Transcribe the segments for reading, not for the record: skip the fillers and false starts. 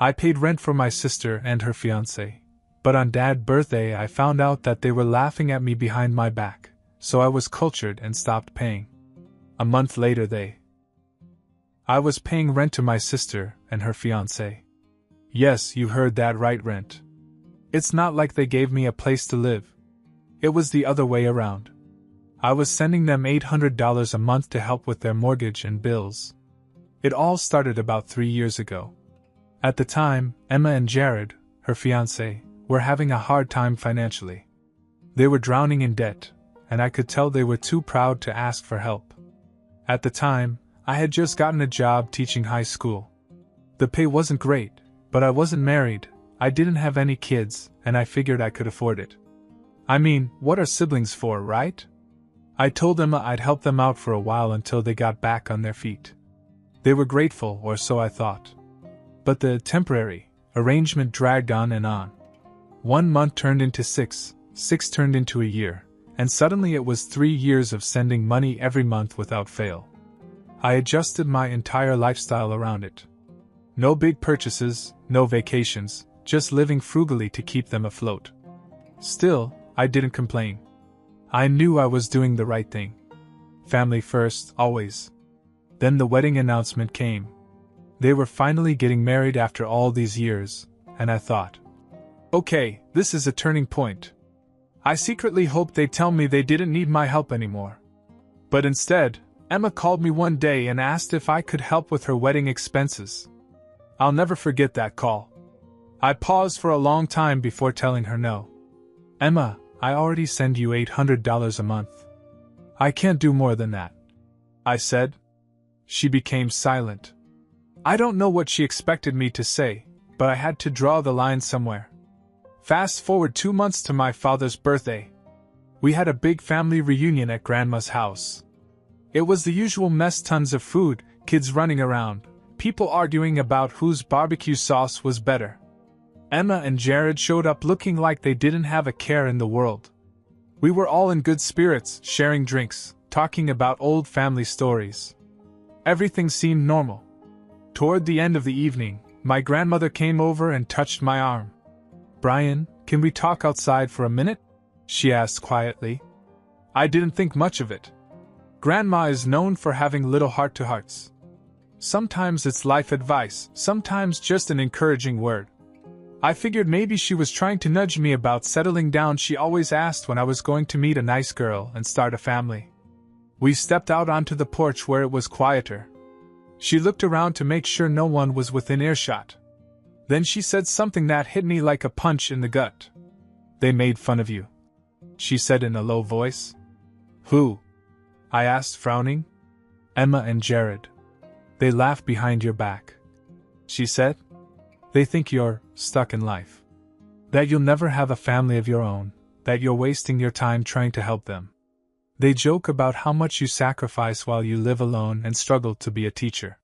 I paid rent for my sister and her fiancé, but on Dad's birthday I found out that they were laughing at me behind my back, so I was cultured and stopped paying. A month later I was paying rent to my sister and her fiancé. Yes, you heard that right, rent. It's not like they gave me a place to live. It was the other way around. I was sending them $800 a month to help with their mortgage and bills. It all started about 3 years ago. At the time, Emma and Jared, her fiancé, were having a hard time financially. They were drowning in debt, and I could tell they were too proud to ask for help. At the time, I had just gotten a job teaching high school. The pay wasn't great, but I wasn't married, I didn't have any kids, and I figured I could afford it. I mean, what are siblings for, right? I told Emma I'd help them out for a while until they got back on their feet. They were grateful, or so I thought. But the temporary arrangement dragged on and on. 1 month turned into 6, 6 turned into a year, and suddenly it was 3 years of sending money every month without fail. I adjusted my entire lifestyle around it. No big purchases, no vacations, just living frugally to keep them afloat. Still, I didn't complain. I knew I was doing the right thing. Family first, always. Then the wedding announcement came. They were finally getting married after all these years, and I thought, okay, this is a turning point. I secretly hoped they'd tell me they didn't need my help anymore. But instead, Emma called me one day and asked if I could help with her wedding expenses. I'll never forget that call. I paused for a long time before telling her no. Emma, I already send you $800 a month. I can't do more than that, I said. She became silent. I don't know what she expected me to say, but I had to draw the line somewhere. Fast forward 2 months to my father's birthday. We had a big family reunion at Grandma's house. It was the usual mess, tons of food, kids running around, people arguing about whose barbecue sauce was better. Emma and Jared showed up looking like they didn't have a care in the world. We were all in good spirits, sharing drinks, talking about old family stories. Everything seemed normal. Toward the end of the evening, my grandmother came over and touched my arm. Brian, can we talk outside for a minute? She asked quietly. I didn't think much of it. Grandma is known for having little heart-to-hearts. Sometimes it's life advice, sometimes just an encouraging word. I figured maybe she was trying to nudge me about settling down. She always asked when I was going to meet a nice girl and start a family. We stepped out onto the porch where it was quieter. She looked around to make sure no one was within earshot. Then she said something that hit me like a punch in the gut. They made fun of you, she said in a low voice. Who? I asked, frowning. Emma and Jared. They laugh behind your back, she said. They think you're stuck in life. That you'll never have a family of your own, that you're wasting your time trying to help them. They joke about how much you sacrifice while you live alone and struggle to be a teacher.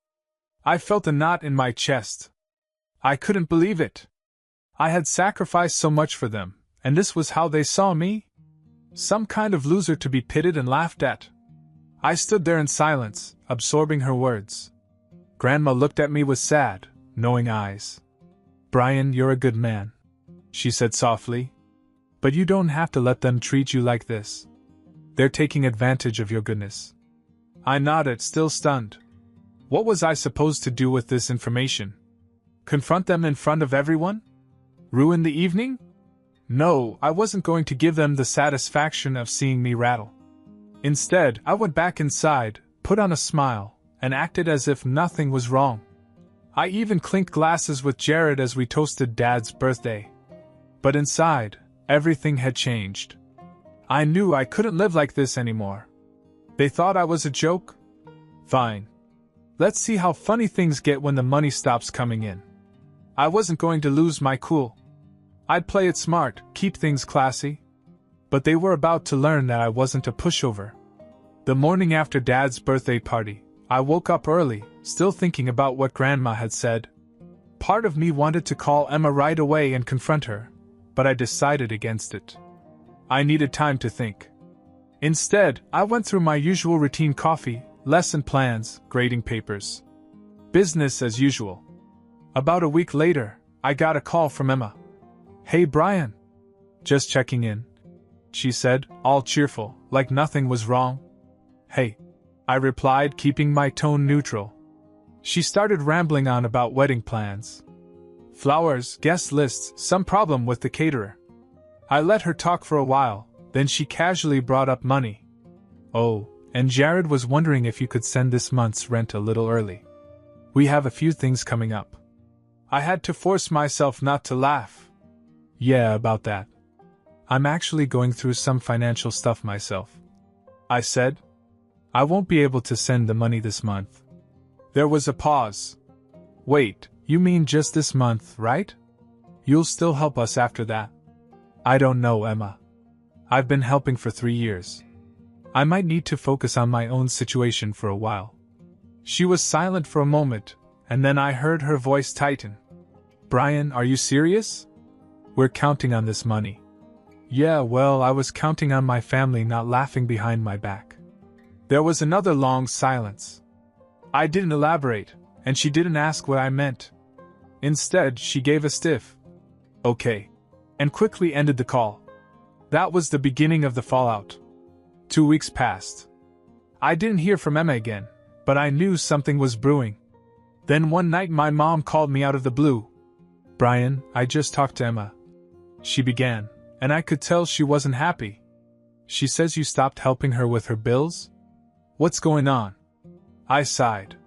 I felt a knot in my chest. I couldn't believe it. I had sacrificed so much for them, and this was how they saw me? Some kind of loser to be pitied and laughed at. I stood there in silence, absorbing her words. Grandma looked at me with sad, knowing eyes. Brian, you're a good man, she said softly. But you don't have to let them treat you like this. They're taking advantage of your goodness. I nodded, still stunned. What was I supposed to do with this information? Confront them in front of everyone? Ruin the evening? No, I wasn't going to give them the satisfaction of seeing me rattle. Instead, I went back inside, put on a smile, and acted as if nothing was wrong. I even clinked glasses with Jared as we toasted Dad's birthday. But inside, everything had changed. I knew I couldn't live like this anymore. They thought I was a joke? Fine. Let's see how funny things get when the money stops coming in. I wasn't going to lose my cool. I'd play it smart, keep things classy. But they were about to learn that I wasn't a pushover. The morning after Dad's birthday party, I woke up early, still thinking about what Grandma had said. Part of me wanted to call Emma right away and confront her, but I decided against it. I needed time to think. Instead, I went through my usual routine: coffee, lesson plans, grading papers. Business as usual. About a week later, I got a call from Emma. "Hey Brian. Just checking in," she said, all cheerful, like nothing was wrong. "Hey," I replied, keeping my tone neutral. She started rambling on about wedding plans. Flowers, guest lists, some problem with the caterer. I let her talk for a while, then she casually brought up money. "Oh, and Jared was wondering if you could send this month's rent a little early. We have a few things coming up." I had to force myself not to laugh. "Yeah, about that. I'm actually going through some financial stuff myself," I said. "I won't be able to send the money this month." There was a pause. "Wait, you mean just this month, right? You'll still help us after that?" "I don't know, Emma. I've been helping for 3 years. I might need to focus on my own situation for a while." She was silent for a moment, and then I heard her voice tighten. "Brian, are you serious? We're counting on this money." "Yeah, well, I was counting on my family not laughing behind my back." There was another long silence. I didn't elaborate, and she didn't ask what I meant. Instead, she gave a stiff, "Okay," and quickly ended the call. That was the beginning of the fallout. 2 weeks passed. I didn't hear from Emma again, but I knew something was brewing. Then one night my mom called me out of the blue. "Brian, I just talked to Emma," she began, and I could tell she wasn't happy. "She says you stopped helping her with her bills? What's going on?" I sighed.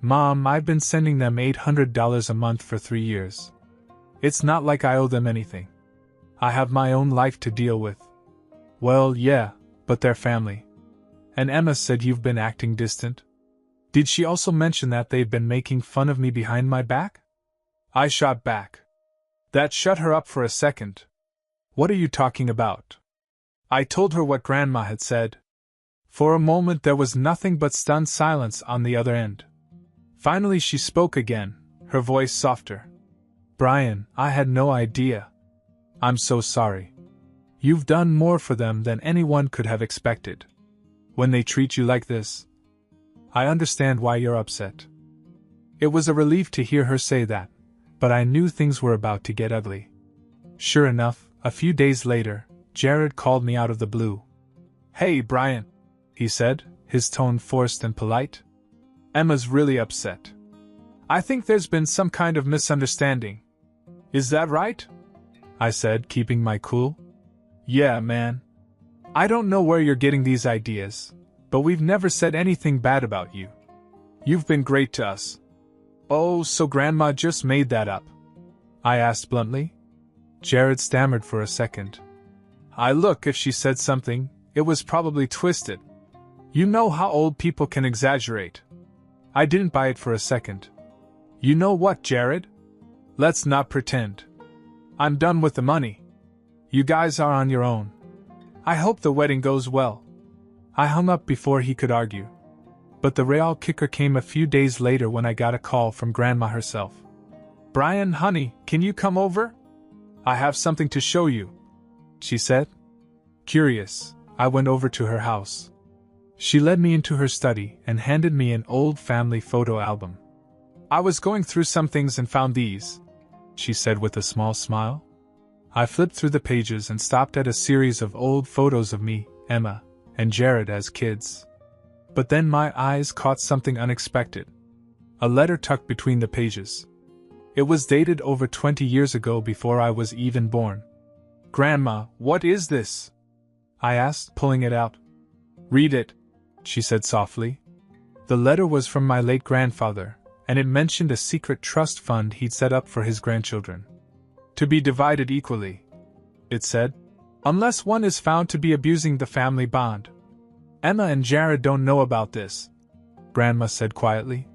"Mom, I've been sending them $800 a month for 3 years. It's not like I owe them anything. I have my own life to deal with." "Well, yeah, but they're family. And Emma said you've been acting distant. Did she also mention that they've been making fun of me behind my back?" I shot back. That shut her up for a second. "What are you talking about?" I told her what Grandma had said. For a moment there was nothing but stunned silence on the other end. Finally she spoke again, her voice softer. "Brian, I had no idea. I'm so sorry. You've done more for them than anyone could have expected. When they treat you like this, I understand why you're upset." It was a relief to hear her say that, but I knew things were about to get ugly. Sure enough, a few days later, Jared called me out of the blue. "Hey, Brian," he said, his tone forced and polite. "Emma's really upset. I think there's been some kind of misunderstanding. Is that right?" I said, keeping my cool. "Yeah, man. I don't know where you're getting these ideas, but we've never said anything bad about you. You've been great to us." "Oh, so Grandma just made that up?" I asked bluntly. Jared stammered for a second. Look, if she said something, it was probably twisted. You know how old people can exaggerate." I didn't buy it for a second. "You know what, Jared? Let's not pretend. I'm done with the money. You guys are on your own. I hope the wedding goes well." I hung up before he could argue. But the real kicker came a few days later when I got a call from Grandma herself. "Brian, honey, can you come over? I have something to show you," she said. Curious, I went over to her house. She led me into her study and handed me an old family photo album. "I was going through some things and found these," she said with a small smile. I flipped through the pages and stopped at a series of old photos of me, Emma, and Jared as kids. But then my eyes caught something unexpected. A letter tucked between the pages. It was dated over 20 years ago before I was even born. "Grandma, what is this?" I asked, pulling it out. "Read it," she said softly. The letter was from my late grandfather, and it mentioned a secret trust fund he'd set up for his grandchildren. "To be divided equally," it said, "unless one is found to be abusing the family bond. Emma and Jared don't know about this," Grandma said quietly.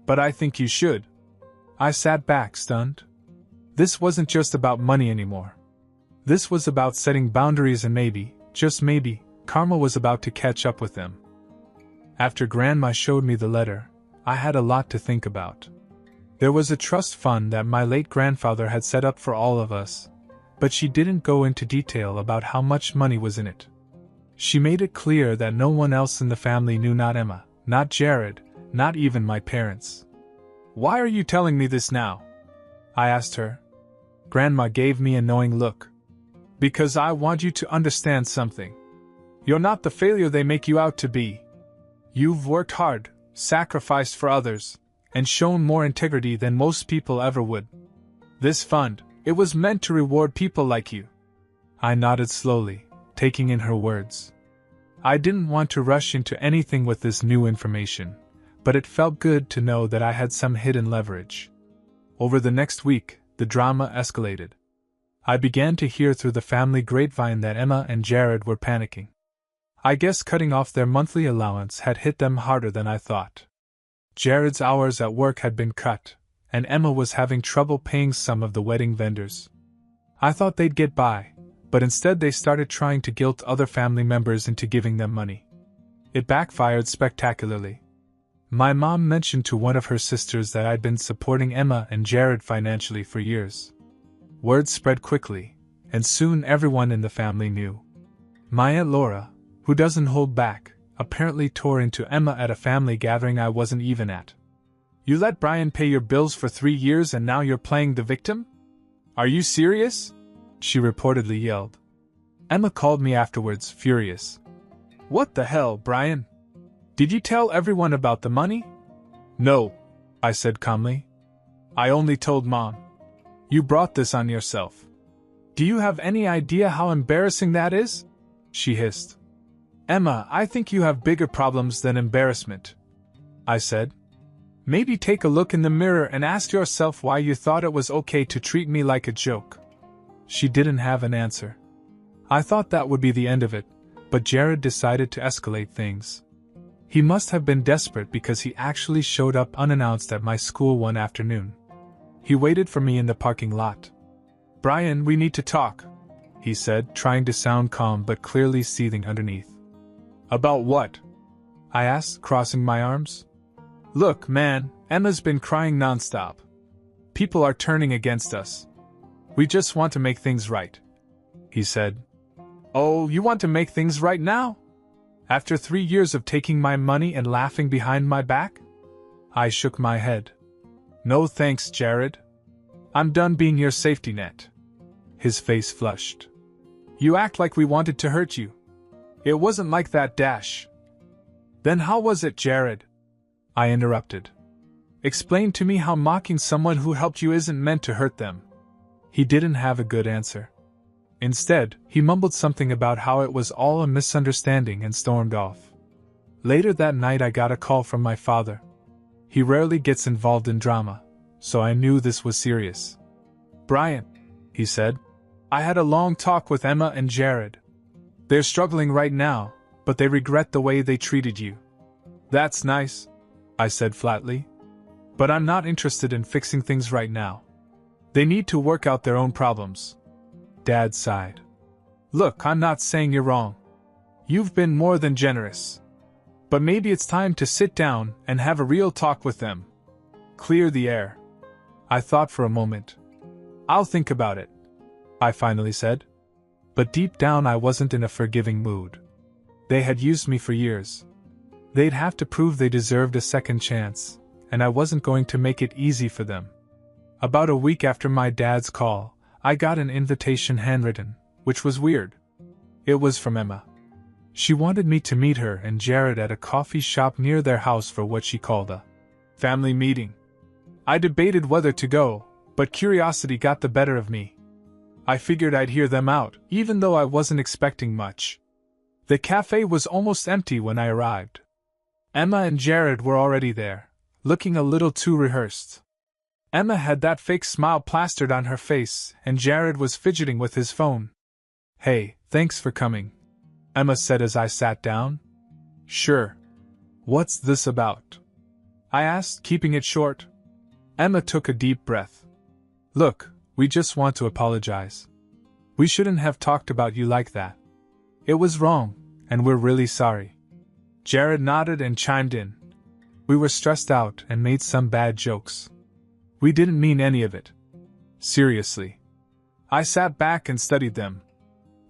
"But I think you should." I sat back, stunned. This wasn't just about money anymore. This was about setting boundaries, and maybe, just maybe, karma was about to catch up with them. After Grandma showed me the letter, I had a lot to think about. There was a trust fund that my late grandfather had set up for all of us, but she didn't go into detail about how much money was in it. She made it clear that no one else in the family knew, not Emma, not Jared, not even my parents. "Why are you telling me this now?" I asked her. Grandma gave me a knowing look. Because I want you to understand something. You're not the failure they make you out to be. You've worked hard, sacrificed for others, and shown more integrity than most people ever would. This fund, it was meant to reward people like you. I nodded slowly, taking in her words. I didn't want to rush into anything with this new information, but it felt good to know that I had some hidden leverage. Over the next week, the drama escalated. I began to hear through the family grapevine that Emma and Jared were panicking. I guess cutting off their monthly allowance had hit them harder than I thought. Jared's hours at work had been cut, and Emma was having trouble paying some of the wedding vendors. I thought they'd get by, but instead they started trying to guilt other family members into giving them money. It backfired spectacularly. My mom mentioned to one of her sisters that I'd been supporting Emma and Jared financially for years. Word spread quickly, and soon everyone in the family knew. My Aunt Laura, who doesn't hold back, apparently tore into Emma at a family gathering I wasn't even at. You let Brian pay your bills for 3 years and now you're playing the victim? Are you serious? She reportedly yelled. Emma called me afterwards, furious. What the hell, Brian? Did you tell everyone about the money? No, I said calmly. I only told Mom. You brought this on yourself. Do you have any idea how embarrassing that is? She hissed. Emma, I think you have bigger problems than embarrassment, I said. Maybe take a look in the mirror and ask yourself why you thought it was okay to treat me like a joke. She didn't have an answer. I thought that would be the end of it, but Jared decided to escalate things. He must have been desperate because he actually showed up unannounced at my school one afternoon. He waited for me in the parking lot. Brian, we need to talk, he said, trying to sound calm but clearly seething underneath. About what? I asked, crossing my arms. Look, man, Emma's been crying nonstop. People are turning against us. We just want to make things right, he said. Oh, you want to make things right now? After 3 years of taking my money and laughing behind my back? I shook my head. No thanks, Jared. I'm done being your safety net. His face flushed. You act like we wanted to hurt you. It wasn't like that, Dash. Then how was it, Jared? I interrupted. Explain to me how mocking someone who helped you isn't meant to hurt them. He didn't have a good answer. Instead, he mumbled something about how it was all a misunderstanding and stormed off. Later that night I got a call from my father. He rarely gets involved in drama, so I knew this was serious. Brian, he said, I had a long talk with Emma and Jared. They're struggling right now, but they regret the way they treated you. That's nice, I said flatly. But I'm not interested in fixing things right now. They need to work out their own problems. Dad sighed. Look, I'm not saying you're wrong. You've been more than generous. But maybe it's time to sit down and have a real talk with them. Clear the air. I thought for a moment. I'll think about it, I finally said. But deep down I wasn't in a forgiving mood. They had used me for years. They'd have to prove they deserved a second chance, and I wasn't going to make it easy for them. About a week after my dad's call, I got an invitation handwritten, which was weird. It was from Emma. She wanted me to meet her and Jared at a coffee shop near their house for what she called a family meeting. I debated whether to go, but curiosity got the better of me. I figured I'd hear them out, even though I wasn't expecting much. The cafe was almost empty when I arrived. Emma and Jared were already there, looking a little too rehearsed. Emma had that fake smile plastered on her face, and Jared was fidgeting with his phone. Hey, thanks for coming, Emma said as I sat down. Sure. What's this about? I asked, keeping it short. Emma took a deep breath. Look, we just want to apologize. We shouldn't have talked about you like that. It was wrong, and we're really sorry. Jared nodded and chimed in. We were stressed out and made some bad jokes. We didn't mean any of it. Seriously. I sat back and studied them.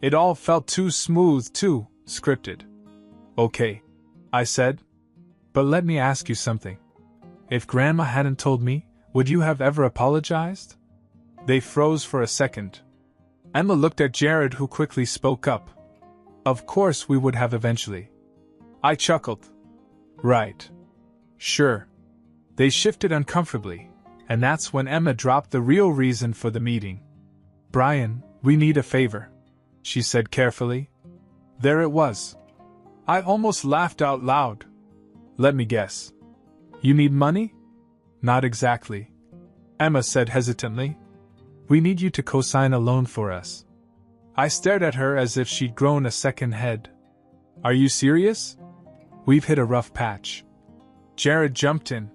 It all felt too smooth, too scripted. Okay, I said. But let me ask you something. If Grandma hadn't told me, would you have ever apologized? They froze for a second. Emma looked at Jared, who quickly spoke up. Of course we would have eventually. I chuckled. Right. Sure. They shifted uncomfortably, and that's when Emma dropped the real reason for the meeting. Brian, we need a favor, she said carefully. There it was. I almost laughed out loud. Let me guess. You need money? Not exactly, Emma said hesitantly. We need you to co-sign a loan for us. I stared at her as if she'd grown a second head. Are you serious? We've hit a rough patch. Jared jumped in.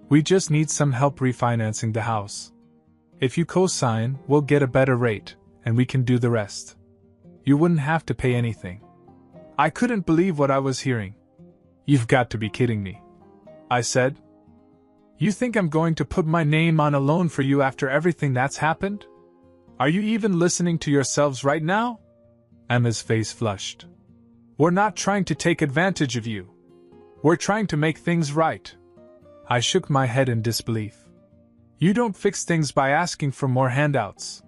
We just need some help refinancing the house. If you co-sign, we'll get a better rate, and we can do the rest. You wouldn't have to pay anything. I couldn't believe what I was hearing. You've got to be kidding me, I said. You think I'm going to put my name on a loan for you after everything that's happened? Are you even listening to yourselves right now? Emma's face flushed. We're not trying to take advantage of you. We're trying to make things right. I shook my head in disbelief. You don't fix things by asking for more handouts.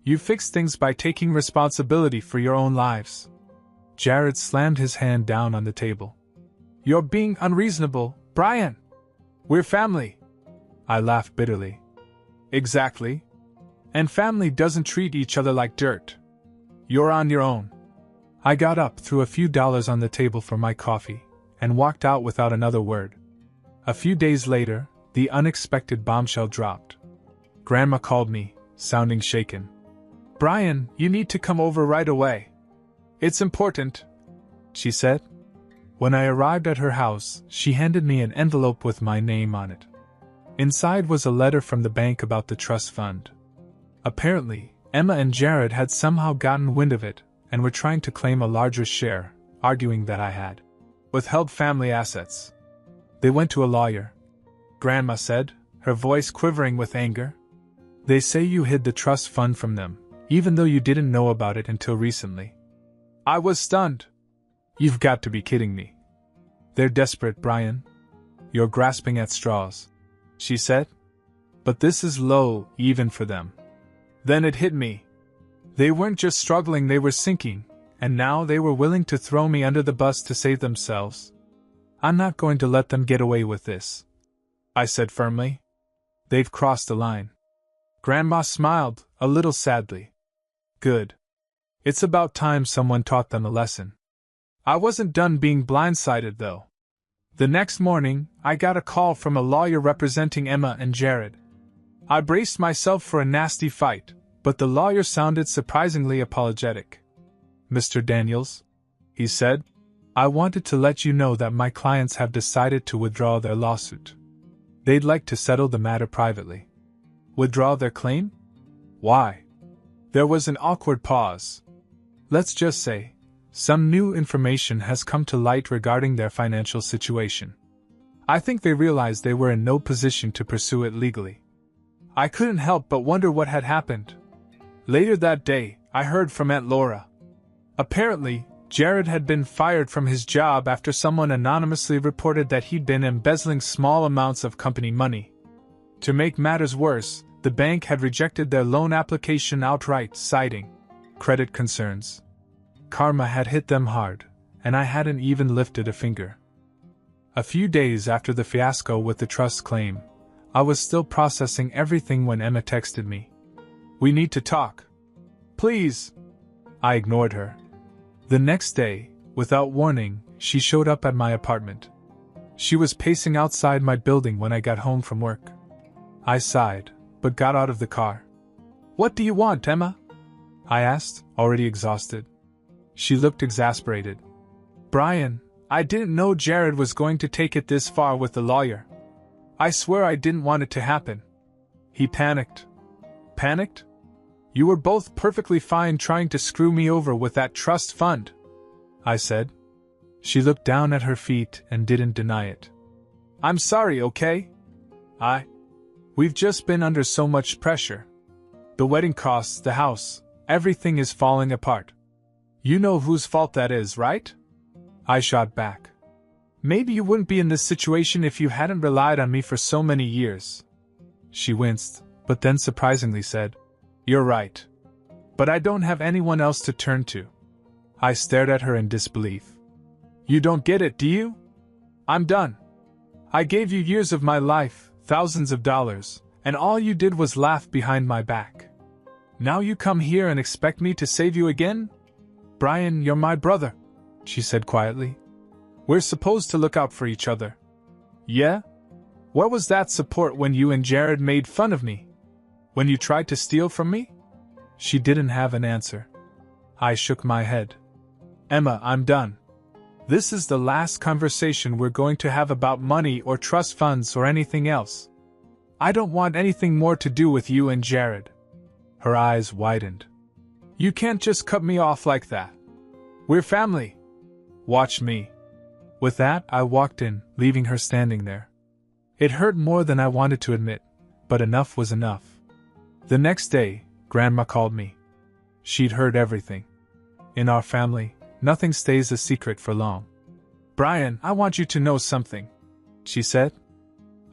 You fix things by taking responsibility for your own lives. Jared slammed his hand down on the table. You're being unreasonable, Brian. We're family. I laughed bitterly. Exactly. And family doesn't treat each other like dirt. You're on your own. I got up, threw a few dollars on the table for my coffee, and walked out without another word. A few days later, the unexpected bombshell dropped. Grandma called me, sounding shaken. Brian, you need to come over right away. It's important, she said. When I arrived at her house, she handed me an envelope with my name on it. Inside was a letter from the bank about the trust fund. Apparently, Emma and Jared had somehow gotten wind of it and were trying to claim a larger share, arguing that I had withheld family assets. They went to a lawyer, Grandma said, her voice quivering with anger. They say you hid the trust fund from them, even though you didn't know about it until recently. I was stunned. You've got to be kidding me. They're desperate, Brian. You're grasping at straws, she said. But this is low, even for them. Then it hit me. They weren't just struggling, they were sinking, and now they were willing to throw me under the bus to save themselves. I'm not going to let them get away with this, I said firmly. They've crossed the line. Grandma smiled, a little sadly. Good. It's about time someone taught them a lesson. I wasn't done being blindsided, though. The next morning, I got a call from a lawyer representing Emma and Jared. I braced myself for a nasty fight, but the lawyer sounded surprisingly apologetic. Mr. Daniels, he said, I wanted to let you know that my clients have decided to withdraw their lawsuit. They'd like to settle the matter privately. Withdraw their claim? Why? There was an awkward pause. Let's just say, some new information has come to light regarding their financial situation. I think they realized they were in no position to pursue it legally. I couldn't help but wonder what had happened. Later that day, I heard from Aunt Laura. Apparently, Jared had been fired from his job after someone anonymously reported that he'd been embezzling small amounts of company money. To make matters worse, the bank had rejected their loan application outright, citing credit concerns. Karma had hit them hard, and I hadn't even lifted a finger. A few days after the fiasco with the trust claim, I was still processing everything when Emma texted me. We need to talk. Please. I ignored her. The next day, without warning, she showed up at my apartment. She was pacing outside my building when I got home from work. I sighed, but got out of the car. What do you want, Emma? I asked, already exhausted. She looked exasperated. Brian, I didn't know Jared was going to take it this far with the lawyer. I swear I didn't want it to happen. He panicked. Panicked? You were both perfectly fine trying to screw me over with that trust fund, I said. She looked down at her feet and didn't deny it. I'm sorry, okay? We've just been under so much pressure. The wedding costs, the house, everything is falling apart. You know whose fault that is, right? I shot back. Maybe you wouldn't be in this situation if you hadn't relied on me for so many years. She winced, but then surprisingly said, You're right. But I don't have anyone else to turn to. I stared at her in disbelief. You don't get it, do you? I'm done. I gave you years of my life, thousands of dollars, and all you did was laugh behind my back. Now you come here and expect me to save you again? Brian, you're my brother, she said quietly. We're supposed to look out for each other. Yeah? Where was that support when you and Jared made fun of me? When you tried to steal from me? She didn't have an answer. I shook my head. Emma, I'm done. This is the last conversation we're going to have about money or trust funds or anything else. I don't want anything more to do with you and Jared. Her eyes widened. You can't just cut me off like that. We're family. Watch me. With that, I walked in, leaving her standing there. It hurt more than I wanted to admit, but enough was enough. The next day, Grandma called me. She'd heard everything. In our family, nothing stays a secret for long. Brian, I want you to know something, she said.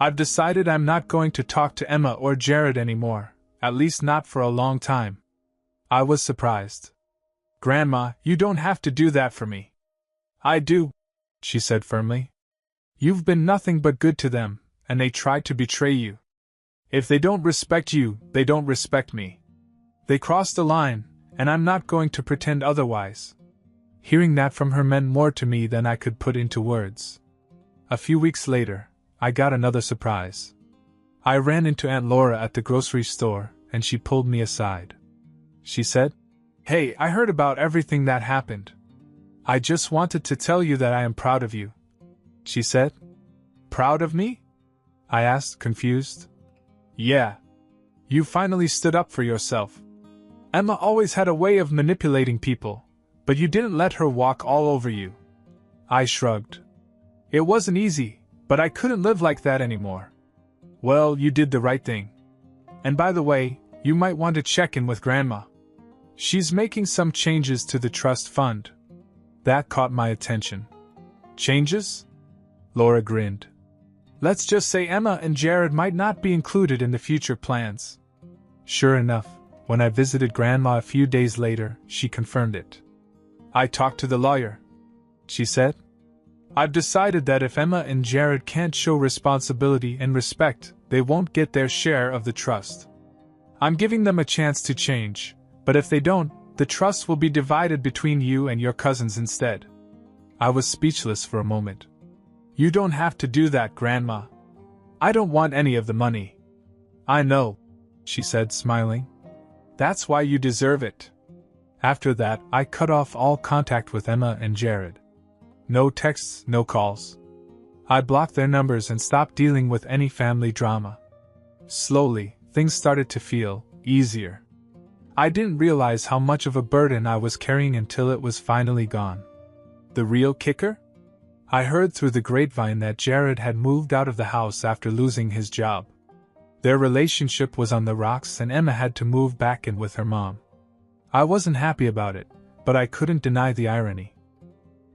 I've decided I'm not going to talk to Emma or Jared anymore, at least not for a long time. I was surprised. Grandma, you don't have to do that for me. I do, she said firmly. You've been nothing but good to them, and they tried to betray you. If they don't respect you, they don't respect me. They crossed the line, and I'm not going to pretend otherwise. Hearing that from her meant more to me than I could put into words. A few weeks later, I got another surprise. I ran into Aunt Laura at the grocery store, and she pulled me aside. She said, Hey, I heard about everything that happened. I just wanted to tell you that I am proud of you. She said. Proud of me? I asked, confused. Yeah. You finally stood up for yourself. Emma always had a way of manipulating people, but you didn't let her walk all over you. I shrugged. It wasn't easy, but I couldn't live like that anymore. Well, you did the right thing. And by the way, you might want to check in with Grandma. She's making some changes to the trust fund. That caught my attention. Changes? Laura grinned. Let's just say Emma and Jared might not be included in the future plans. Sure enough, when I visited Grandma a few days later, she confirmed it. I talked to the lawyer, she said. I've decided that if Emma and Jared can't show responsibility and respect, they won't get their share of the trust. I'm giving them a chance to change, but if they don't, the trust will be divided between you and your cousins instead. I was speechless for a moment. You don't have to do that, Grandma. I don't want any of the money. I know, she said, smiling. That's why you deserve it. After that, I cut off all contact with Emma and Jared. No texts, no calls. I blocked their numbers and stopped dealing with any family drama. Slowly, things started to feel easier. I didn't realize how much of a burden I was carrying until it was finally gone. The real kicker? I heard through the grapevine that Jared had moved out of the house after losing his job. Their relationship was on the rocks and Emma had to move back in with her mom. I wasn't happy about it, but I couldn't deny the irony.